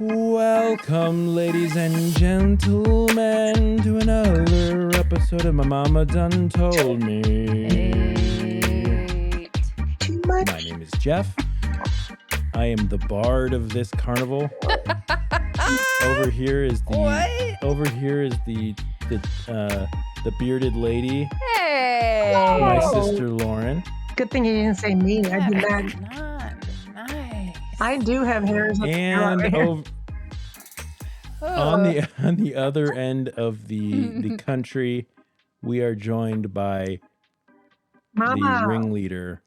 Welcome, ladies and gentlemen, to another episode of My Mama Done Told Me. My name is Jeff. I am the bard of this carnival. Over here is the bearded lady. Hey, My sister Lauren. Good thing you didn't say me. I'd be mad. Nice. I do have hairs. And on the other end of the country, we are joined by Mama. the ringleader,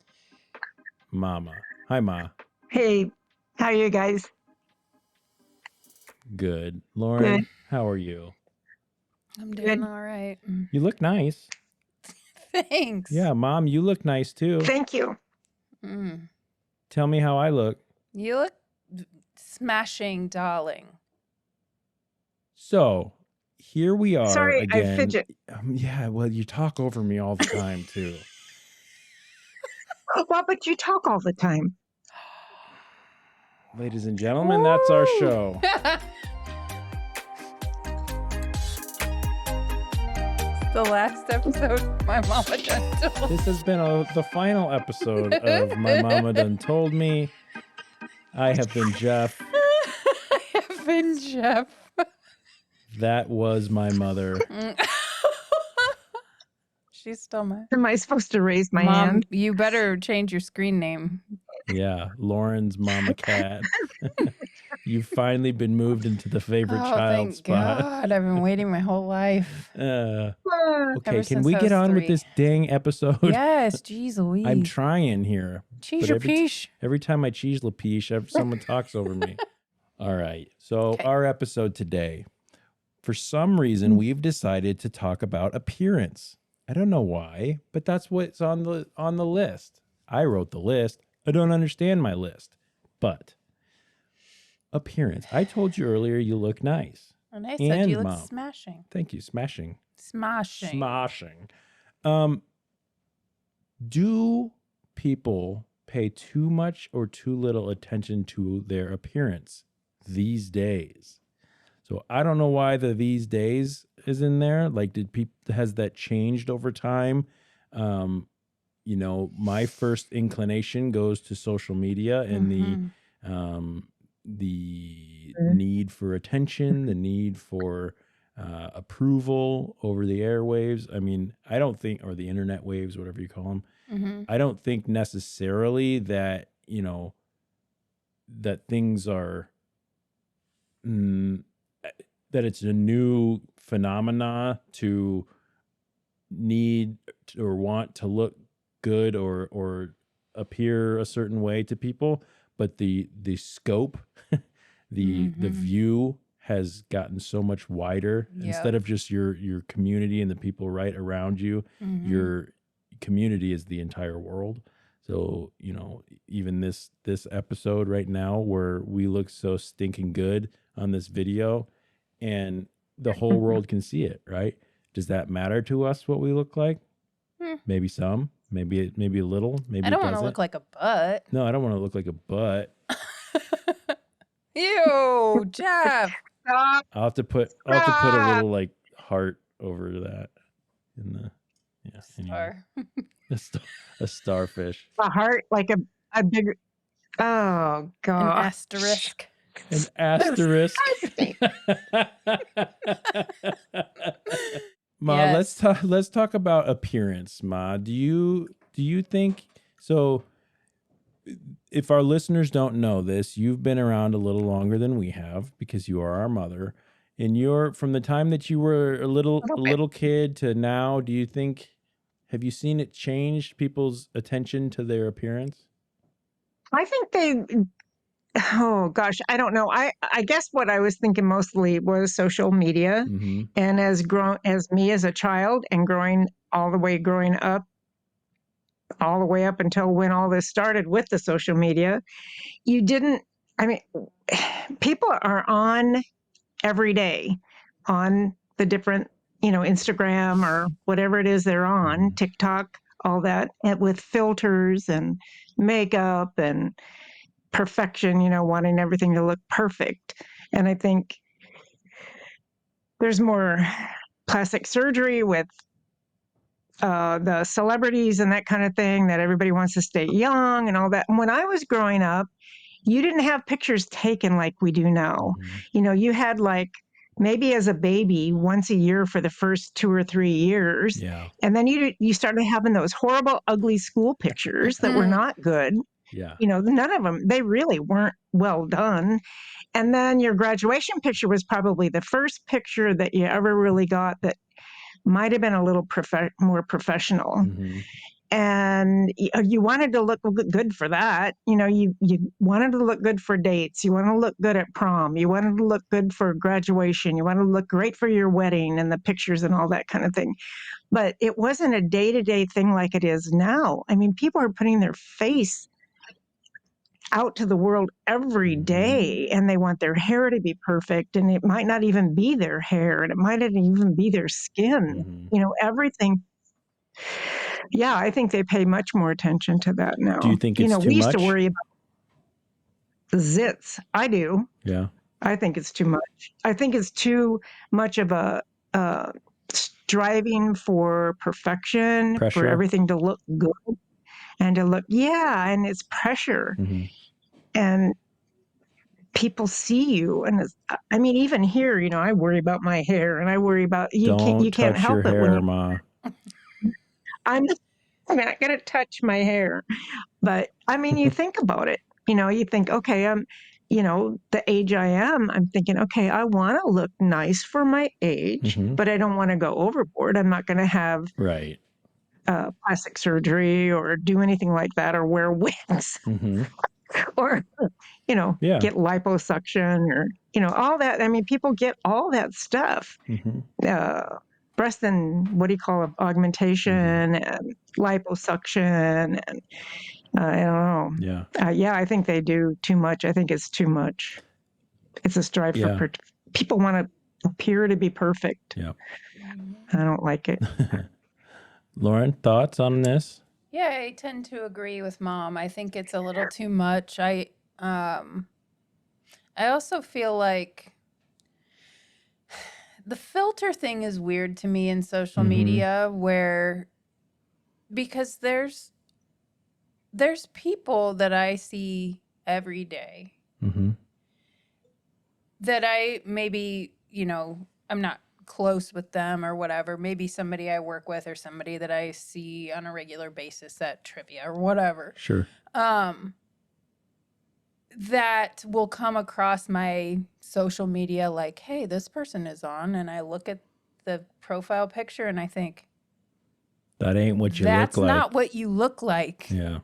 Mama. Hi, Ma. Hey, how are you guys? Good. Lauren, Good. how are you? I'm doing all right. You look nice. Thanks. Yeah, Mom, you look nice too. Thank you. Tell me how I look. You look smashing, darling. So, here we are Sorry, again. I fidget. Yeah, well, you talk over me all the time too. Well, but you talk all the time. Ladies and gentlemen, that's our show. The last episode my mama done told. This has been the final episode of My Mama Done Told Me. I have been Jeff. I have been Jeff. That was my mother. She's still my Am I supposed to raise my Mom, hand? you better change your screen name. Yeah, Lauren's Mama Cat. You've finally been moved into the favorite child thank spot. God. I've been waiting my whole life. Okay, Ever can since we I get was on with 3. this dang episode? Yes, geez Louise. I'm trying here. Cheese but your peach. Every time I cheese lapiche, someone talks over me. All right, so Okay. our episode today, for some reason, we've decided to talk about appearance. I don't know why, but that's what's on the list. I wrote the list. I don't understand my list, but appearance. I told you earlier you look nice. And I said you look Mom. smashing. Thank you. Smashing. Smashing. Do people pay too much or too little attention to their appearance these days? So I don't know why the these days is in there. Like, has that changed over time? My first inclination goes to social media and the need for attention, the need for approval over the airwaves. I mean, I don't think, or the internet waves, whatever you call them. I don't think necessarily that, that things are, that it's a new phenomena to need or want to look good or appear a certain way to people, but the scope, the view has gotten so much wider. Yep. Instead of just your community and the people right around you, your community is the entire world. So, even this episode right now where we look so stinking good on this video and the whole world can see it, right? Does that matter to us what we look like? Maybe some, maybe a little, maybe I don't it want to doesn't. look like a butt. No, I don't want to look like a butt. Ew, Jeff. Stop. I'll have to put a little like heart over that in the anyway. A starfish. A heart, like a bigger. Oh, An God. asterisk. An asterisk. Ma, Yes. let's talk about appearance, Ma. Do you think so? If our listeners don't know this, you've been around a little longer than we have because you are our mother. And from the time that you were a little kid to now, have you seen it change people's attention to their appearance? I think oh gosh, I don't know. I guess what I was thinking mostly was social media. Mm-hmm. And as me as a child and growing up, all the way up until when all this started with the social media, people are on every day on the different, Instagram or whatever it is they're on, TikTok, all that, with filters and makeup and perfection, wanting everything to look perfect. And I think there's more plastic surgery with the celebrities and that kind of thing, that everybody wants to stay young and all that. And when I was growing up, you didn't have pictures taken like we do now. You had like maybe as a baby once a year for the first 2 or 3 years. Yeah. And then you started having those horrible, ugly school pictures that were not good. Yeah. None of them, they really weren't well done. And then your graduation picture was probably the first picture that you ever really got that might have been a little more professional. And you wanted to look good for that. You wanted to look good for dates. You wanted to look good at prom. You wanted to look good for graduation. You wanted to look great for your wedding and the pictures and all that kind of thing. But it wasn't a day-to-day thing like it is now. I mean, people are putting their face out to the world every day, and they want their hair to be perfect, and it might not even be their hair, and it might not even be their skin. Everything. Yeah, I think they pay much more attention to that now. Do you think it's too we used much? to worry about zits. I do. Yeah. I think it's too much. I think it's too much of a striving for perfection, for Pressure. everything to look good and to look, and it's pressure. And people see you, and I mean, even here, I worry about my hair, and I worry about you can't help your it when hair, Ma. I'm not going to touch my hair. But I mean, you think about it, you think, okay, the age I am, I'm thinking, okay, I want to look nice for my age, but I don't want to go overboard. I'm not going to have plastic surgery or do anything like that, or wear wigs or, get liposuction or, all that. I mean, people get all that stuff. Breast and what do you call it? Augmentation and liposuction. And I don't know. I think they do too much. I think it's too much. It's a strive for people want to appear to be perfect. Yeah. I don't like it. Lauren, thoughts on this? Yeah, I tend to agree with Mom. I think it's a little too much. I also feel like the filter thing is weird to me in social media, because there's people that I see every day that I maybe, I'm not close with them or whatever. Maybe somebody I work with or somebody that I see on a regular basis at trivia or whatever. Sure. That will come across my social media like, hey, this person is on, and I look at the profile picture and I think, that ain't what you look like. That's not what you look like. Yeah.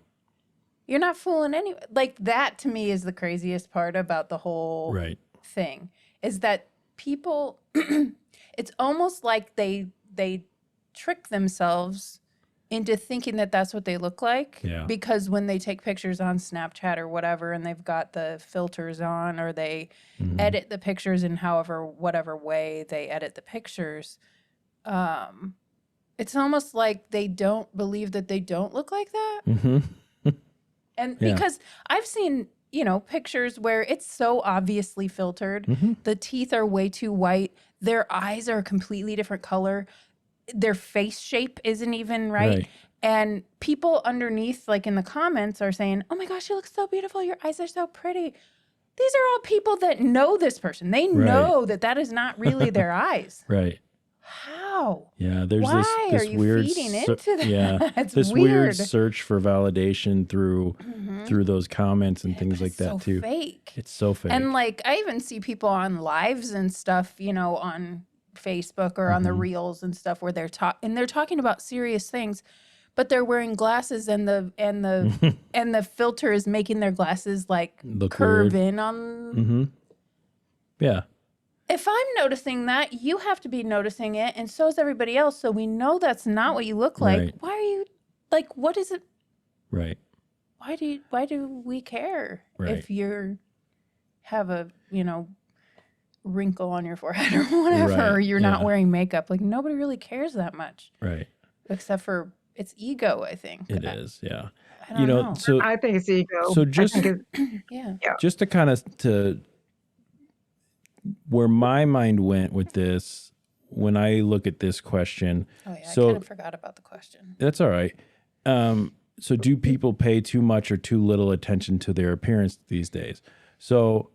You're not fooling anyone. Like, that to me is the craziest part about the whole thing, is that people, it's almost like they trick themselves into thinking that that's what they look like. Yeah. Because when they take pictures on Snapchat or whatever, and they've got the filters on, or they edit the pictures in whatever way they edit the pictures, it's almost like they don't believe that they don't look like that. And because I've seen, pictures where it's so obviously filtered. The teeth are way too white. Their eyes are a completely different color. Their face shape isn't even right. And people underneath, like in the comments, are saying, oh my gosh, you look so beautiful. Your eyes are so pretty. These are all people that know this person. They know that is not really their eyes. How? Yeah, there's Why this are you weird feeding into that? Yeah, It's this weird. weird search for validation through those comments and things like that too. Fake. It's so fake. And like, I even see people on lives and stuff, on Facebook or on the reels and stuff, where they're talking about serious things, but they're wearing glasses, and the and the filter is making their glasses like look curve weird. in on. Yeah. If I'm noticing that, you have to be noticing it, and so is everybody else. So we know that's not what you look like. Why are you like? What is it? Why do we care if you have a wrinkle on your forehead or whatever, or you're not wearing makeup? Like, nobody really cares that much, except for it's ego. I think it is. Yeah. I don't know. So I think it's ego. So just yeah, just to kind of where my mind went with this when I look at this question. Oh yeah, I So kind of forgot about the question. that's all right. So do people pay too much or too little attention to their appearance these days? So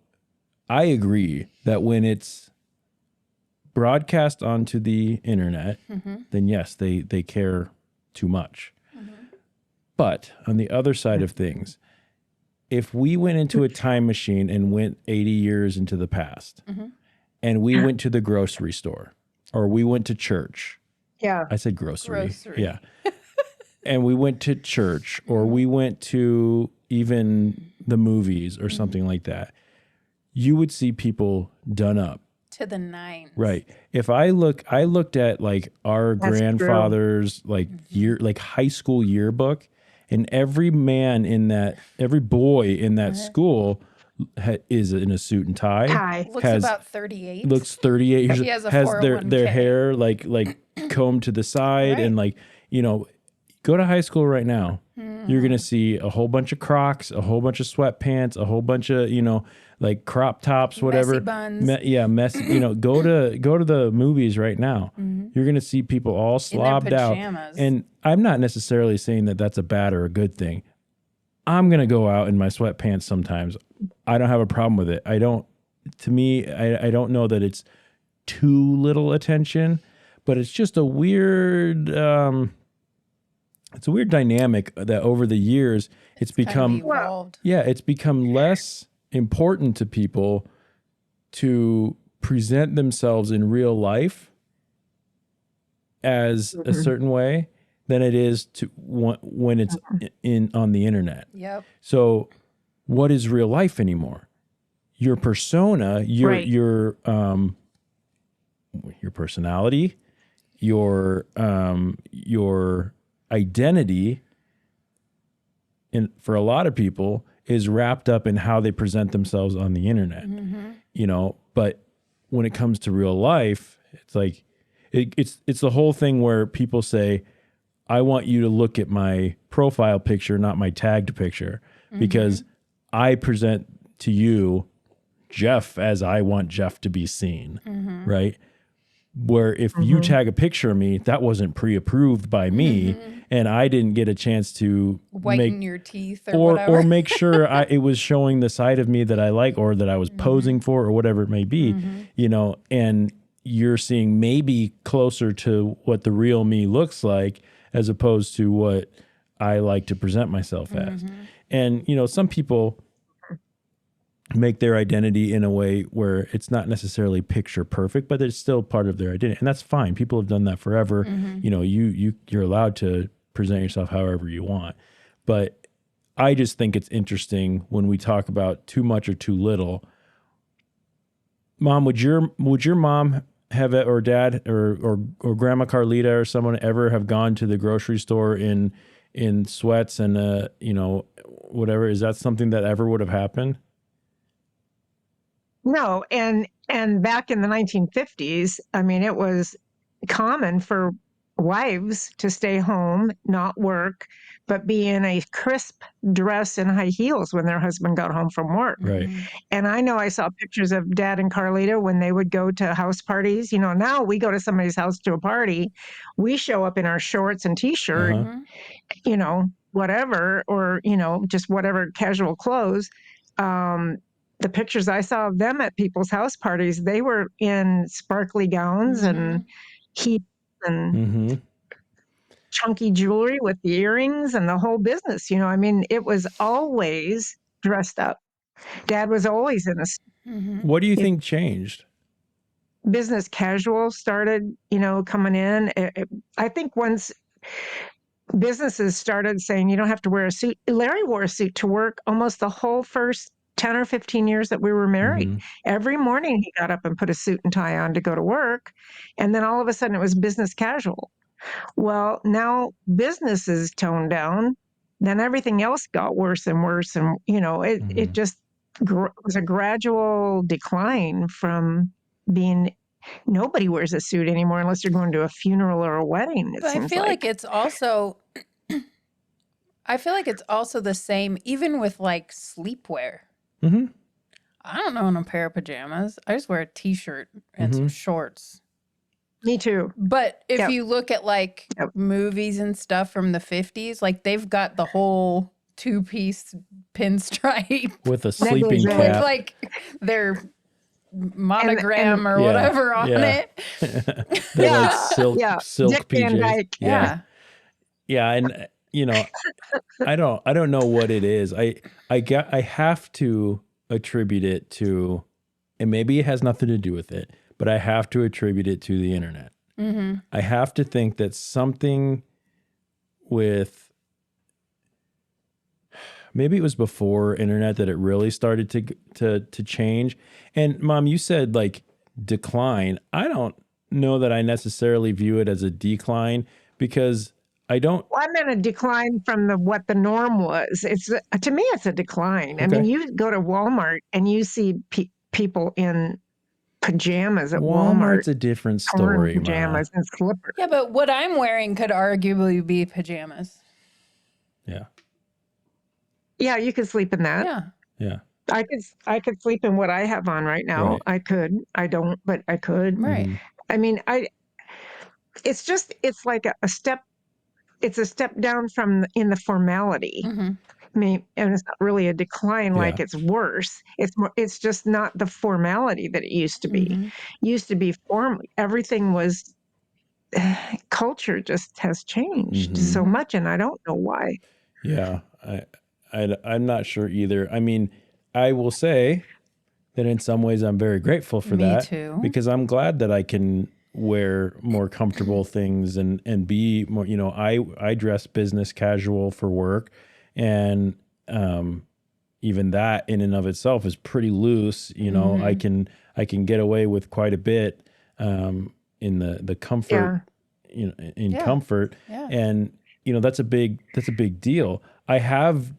I agree that when it's broadcast onto the internet, then yes, they care too much. But on the other side of things, if we went into a time machine and went 80 years into the past and we went to the grocery store or we went to church, Yeah. I said grocery. Grocery. Yeah. And we went to church or we went to even the movies or something like that, you would see people done up. To the nines. Right. If I looked at like our That's grandfather's like high school yearbook, and every boy in that school is in a suit and tie. Tie. Looks about 38. Looks 38 years. He has a their 401k. hair like combed to the side, and Right. go to high school right now. You're gonna see a whole bunch of Crocs, a whole bunch of sweatpants, a whole bunch of like crop tops, whatever. Messy buns. Messy. Go to the movies right now. You're gonna see people all slobbed out. pajamas. And I'm not necessarily saying that that's a bad or a good thing. I'm gonna go out in my sweatpants sometimes. I don't have a problem with it. I don't. To me, I don't know that it's too little attention, but it's just a weird. It's a weird dynamic that over the years it's become. Kind of evolved. Yeah, it's become less important to people to present themselves in real life as a certain way than it is to when it's on the internet. Yep. So, what is real life anymore? Your persona, Right. your personality, your identity, and for a lot of people is wrapped up in how they present themselves on the internet. But when it comes to real life, it's like it's the whole thing where people say, I want you to look at my profile picture, not my tagged picture, because I present to you Jeff as I want Jeff to be seen, right? Where if you tag a picture of me, that wasn't pre-approved by me, and I didn't get a chance to Whiten your teeth or whatever. or make sure it was showing the side of me that I like or that I was posing for or whatever it may be, and you're seeing maybe closer to what the real me looks like as opposed to what I like to present myself as. And, some people make their identity in a way where it's not necessarily picture perfect, but it's still part of their identity. And that's fine. People have done that forever. You're allowed to present yourself however you want. But I just think it's interesting when we talk about too much or too little. Mom, would your mom have it, or dad or Grandma Carlita or someone ever have gone to the grocery store in sweats and whatever? Is that something that ever would have happened? No, and back in the 1950s, I mean, it was common for wives to stay home, not work, but be in a crisp dress and high heels when their husband got home from work. Right. And I know I saw pictures of Dad and Carlita when they would go to house parties. Now we go to somebody's house to a party, we show up in our shorts and t-shirt, whatever, or, just whatever casual clothes. The pictures I saw of them at people's house parties, they were in sparkly gowns and heels and chunky jewelry with the earrings and the whole business. I mean, it was always dressed up. Dad was always in a What do you think changed? business casual started, coming in. I think once businesses started saying you don't have to wear a suit. Larry wore a suit to work almost the whole first 10 or 15 years that we were married. Every morning he got up and put a suit and tie on to go to work. And then all of a sudden it was business casual. Well, now business is toned down. Then everything else got worse and worse. And, it just was a gradual decline from being, nobody wears a suit anymore unless you're going to a funeral or a wedding. But I feel like it's also, the same, even with like sleepwear. I don't own a pair of pajamas. I just wear a t-shirt and some shorts. Me too. But if Yep. you look at like Yep. movies and stuff from the 50s, like they've got the whole two-piece pinstripe with a sleeping Negligee. with cap. like their monogram or Yeah, whatever on yeah. it. They're Yeah, like silk Dick Van PJs. Dyke. Yeah. And I don't know what it is. I have to attribute it to, and maybe it has nothing to do with it, but I have to attribute it to the internet. Mm-hmm. I have to think that something with, maybe it was before internet that it really started to change. And Mom, you said like decline. I don't know that I necessarily view it as a decline, because I don't. Well, I'm in a decline from what the norm was. It's to me, it's a decline. I mean, Okay. you go to Walmart and you see people in pajamas at Walmart's Walmart, a different torn story, Ma. pajamas and slippers. Yeah, but what I'm wearing could arguably be pajamas. Yeah. Yeah, you could sleep in that. Yeah. Yeah. I could sleep in what I have on right now. Right. I could. I don't, but I could. Right. Mhm. I mean, it's like a step. It's a step down in the formality. Mm-hmm. I mean, and it's not really a decline like Yeah. it's worse. It's just not the formality that it used to be. Mm-hmm. Used to be formal. Everything was culture just has changed Mhm. so much, and I don't know why. Yeah. I'm not sure either. I mean, I will say that in some ways I'm very grateful for Me that, too. because I'm glad that I can wear more comfortable things and be more, I dress business casual for work, and even that in and of itself is pretty loose. Mhm. I can get away with quite a bit in the comfort, in Yeah. comfort. Yeah. And that's a big deal. I have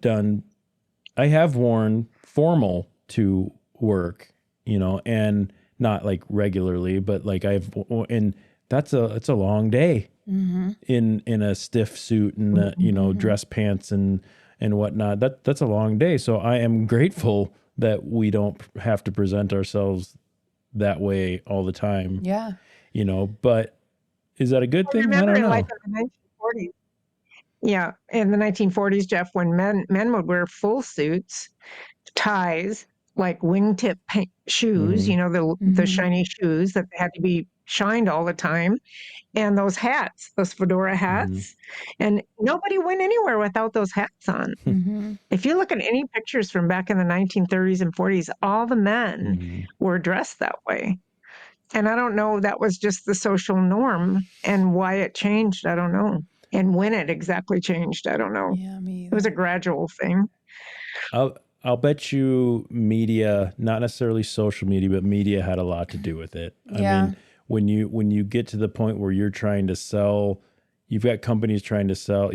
worn formal to work, and not like regularly, but like and it's a long day Mm-hmm. in a stiff suit and dress pants and whatnot. That's a long day. So I am grateful that we don't have to present ourselves that way all the time. Yeah. But is that a good thing? I Remember, don't know. like in the 1940s. Yeah, in the 1940s, Jeff, when men would wear full suits, ties, like wingtip shoes, Mhm. the shiny shoes that had to be shined all the time, and those hats, those fedora hats, and nobody went anywhere without those hats on. Mm-hmm. If you look at any pictures from back in the 1930s and 40s, all the men Mhm. were dressed that way. And I don't know, that was just the social norm, and why it changed, I don't know. And when it exactly changed, I don't know. Yeah, me It was a either. gradual thing. I'll bet you media, not necessarily social media, but media had a lot to do with it. Yeah. I mean, when you get to the point where you're trying to sell, you've got companies trying to sell,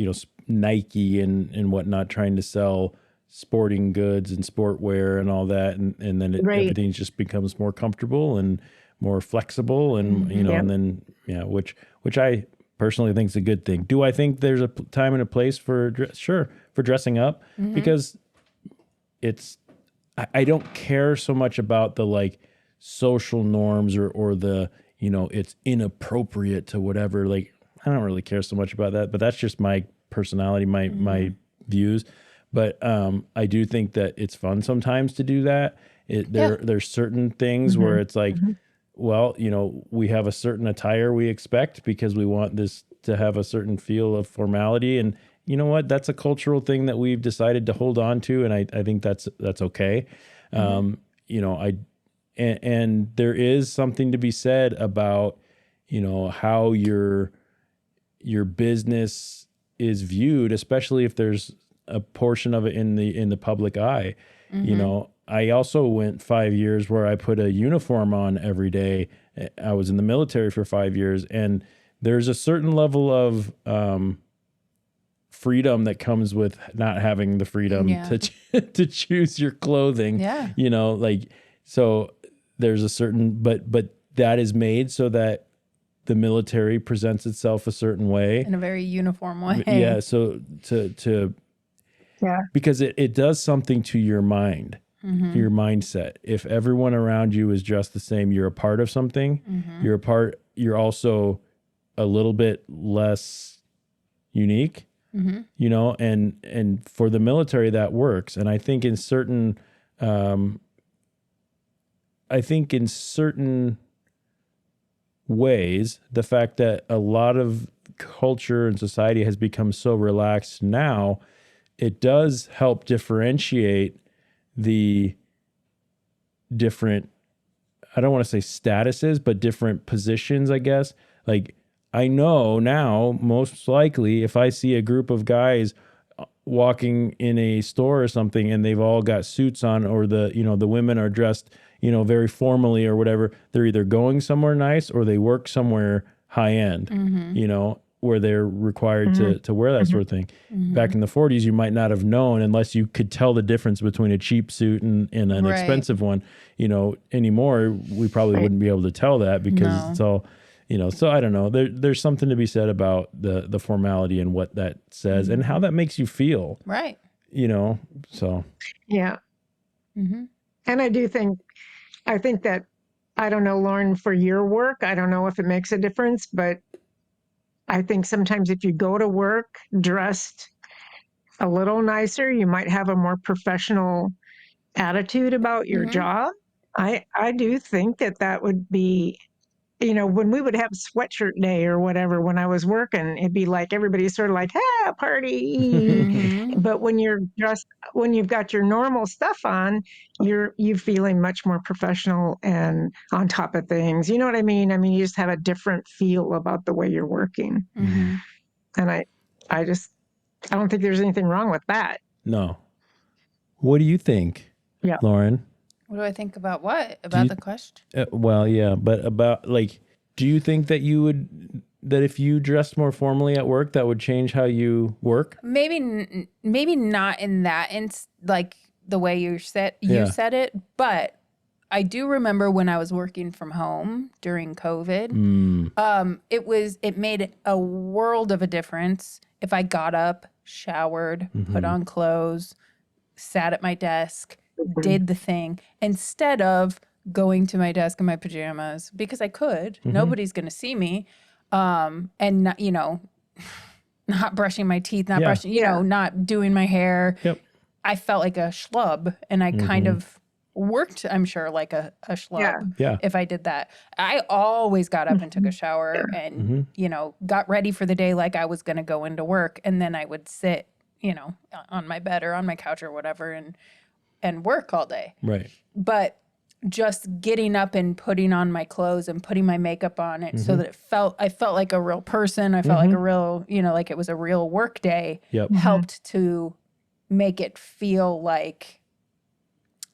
Nike and whatnot, trying to sell sporting goods and sportwear and all that, and then Right. everything just becomes more comfortable and more flexible, and Mhm. and then which I personally think is a good thing. Do I think there's a time and a place for sure, for dressing up? Mhm. Because I don't care so much about the like social norms or the it's inappropriate to whatever. Like, I don't really care so much about that, but that's just my personality, my views. But I do think that it's fun sometimes to do that. There's certain things where it's like, well, we have a certain attire we expect because we want this to have a certain feel of formality, and you know what? That's a cultural thing that we've decided to hold on to, and I think that's okay. And there is something to be said about how your business is viewed, especially if there's a portion of it in the public eye. I also went 5 years where I put a uniform on every day. I was in the military for 5 years, and there's a certain level of freedom that comes with not having the freedom to choose your clothing. Yeah. So there's a certain, but that is made so that the military presents itself a certain way, In a very uniform way. Yeah. So to Yeah. because it does something to your mind. your mindset. If everyone around you is dressed the same, you're a part of something. You're also a little bit less unique, you know, and for the military that works. And I think in certain ways, the fact that a lot of culture and society has become so relaxed now, it does help differentiate the different, I don't want to say statuses, but different positions, I guess. Like, I know now, most likely, if I see a group of guys walking in a store or something and they've all got suits on, or the women are dressed, very formally or whatever, they're either going somewhere nice or they work somewhere high end, where they're required to wear that sort of thing. Back in the 40s, you might not have known unless you could tell the difference between a cheap suit and an expensive one. Anymore, we probably wouldn't be able to tell that because it's all, so I don't know. There's something to be said about the formality and what that says and how that makes you feel. Right. So. Yeah. And I think that, I don't know, Lauren, for your work, I don't know if it makes a difference, but I think sometimes if you go to work dressed a little nicer, you might have a more professional attitude about your job. I do think that would be, when we would have sweatshirt day or whatever, when I was working, it'd be like everybody's sort of like, party. But when you've got your normal stuff on, you feeling much more professional and on top of things. You know what I mean? I mean, you just have a different feel about the way you're working. And I don't think there's anything wrong with that. No. What do you think, Lauren? What do I think about what? About the question? Well, yeah, but about, like, do you think that that if you dressed more formally at work, that would change how you work? Maybe not in that, like the way you said it, but I do remember when I was working from home during COVID, it made a world of a difference if I got up, showered, put on clothes, sat at my desk, did the thing, instead of going to my desk in my pajamas, because I could. Nobody's going to see me. And not, not brushing my teeth, not brushing, not doing my hair. Yep. I felt like a schlub, and I kind of worked, I'm sure, like a schlub if I did that. I always got up and took a shower and, got ready for the day like I was going to go into work. And then I would sit, on my bed or on my couch or whatever and work all day. Right. But just getting up and putting on my clothes and putting my makeup on it so that I felt like a real person. I felt like a real, like it was a real work day, helped to make it feel like.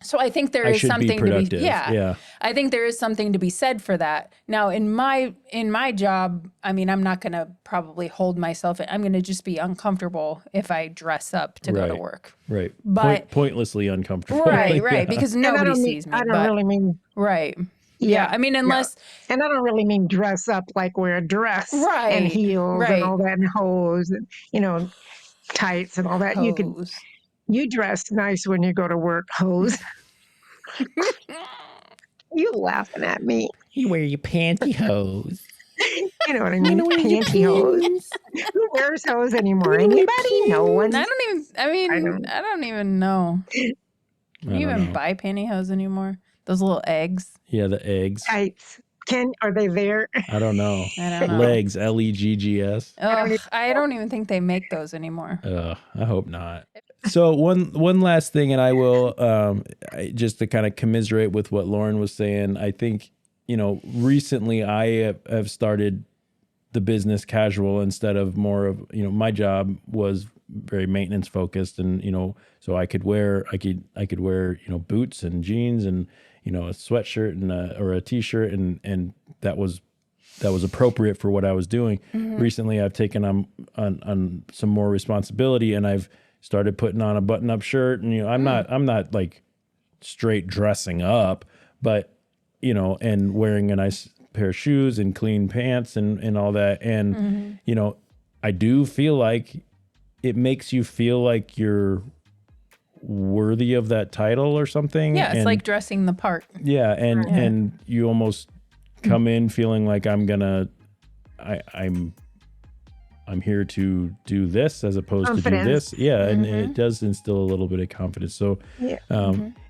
So I think there is something to be, I think there is something to be said for that. Now in my job, I mean, I'm not going to probably hold myself. I'm going to just be uncomfortable if I dress up to go to work. Right. But pointlessly uncomfortable. Right. Because nobody sees me. I don't really mean. Right. Yeah. I mean, unless. Yeah. And I don't really mean dress up like wear a dress and heels and all that and hose and, tights and all that. Hose. You dress nice when you go to work, hose. You laughing at me. You wear your pantyhose. You know what I mean? Pantyhose. Who wears hose anymore? Anybody? No one. I don't even know. Do you even buy pantyhose anymore? Those little eggs? Yeah, the eggs. Tights. Are they there? I don't know. Legs, Leggs. I don't even think they make those anymore. I hope not. So one last thing, and I will just to kind of commiserate with what Lauren was saying. I think recently I have started the business casual instead of more of my job was very maintenance focused, and so I could wear boots and jeans and a sweatshirt and or a t-shirt and that was appropriate for what I was doing. Recently I've taken on some more responsibility, and I've started putting on a button-up shirt, and I'm not like straight dressing up, but and wearing a nice pair of shoes and clean pants and all that, and I do feel like it makes you feel like you're worthy of that title or something. Yeah, it's and, like dressing the part. Yeah, and you almost come in feeling like I'm here to do this as opposed to do this. Yeah, and it does instill a little bit of confidence. So,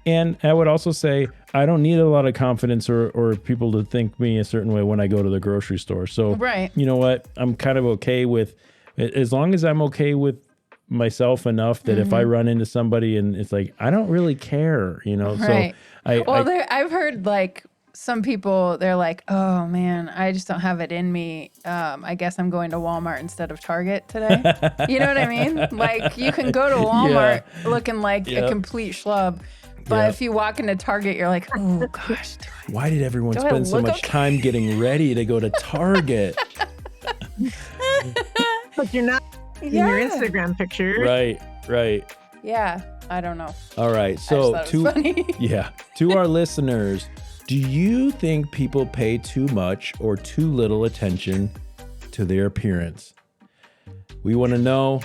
and I would also say I don't need a lot of confidence or people to think me a certain way when I go to the grocery store. So, you know what? I'm kind of okay with, as long as I'm okay with myself enough that if I run into somebody and it's like, I don't really care, you know? Right. So I've heard like some people, they're like, oh man, I just don't have it in me. I guess I'm going to Walmart instead of Target today. You know what I mean? Like you can go to Walmart looking like a complete schlub. But if you walk into Target, you're like, oh gosh. Why did everyone spend so much time getting ready to go to Target? But you're not in your Instagram picture. Right. Yeah, I don't know. All right. So funny. To our listeners, do you think people pay too much or too little attention to their appearance? We want to know.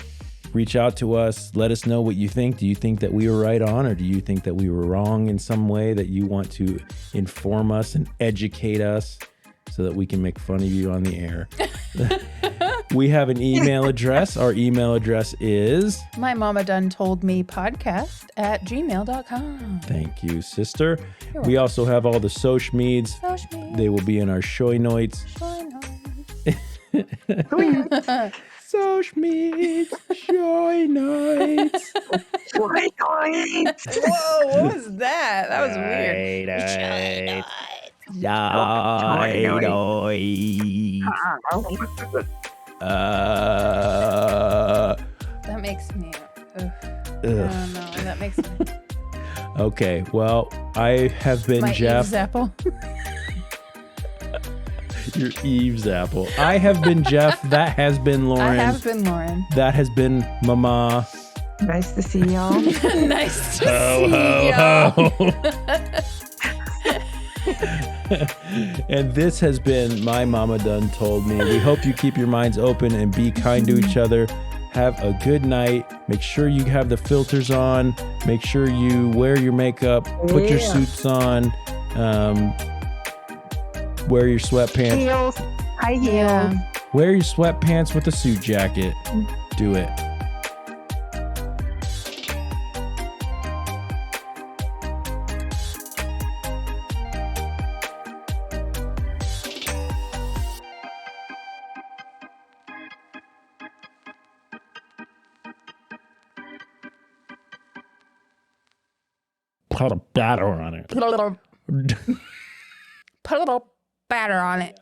Reach out to us. Let us know what you think. Do you think that we were right on, or do you think that we were wrong in some way that you want to inform us and educate us so that we can make fun of you on the air? We have an email address. Our email address is My Mama Done Told Me podcast @gmail.com. Thank you, sister. We also have all the social meds. They will be in our show notes. Social meds, show notes. Whoa, what was that? That was weird. That makes me. I don't know. That makes me. Okay, well, I have been Jeff. Eve's apple. Your Eve's apple. I have been Jeff. That has been Lauren. I have been Lauren. That has been Mama. Nice to see y'all. Nice to see y'all. And this has been My Mama Done Told Me. We hope you keep your minds open and be kind to each other. Have a good night. Make sure you have the filters on. Make sure you wear your makeup. Put your suits on. Wear your sweatpants. Heels. High heels. Yeah. Wear your sweatpants with a suit jacket. Do it. Put a batter on it. Put a little batter on it.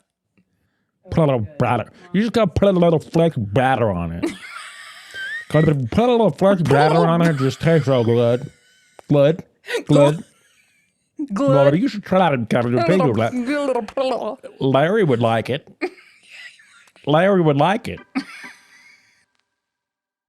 Put a little batter. You just gotta put a little flex batter on it. Cause if you put a little flex batter on it, it just tastes so good. Good. Lord, you should try that and kind of do that. Larry would like it. Larry would like it.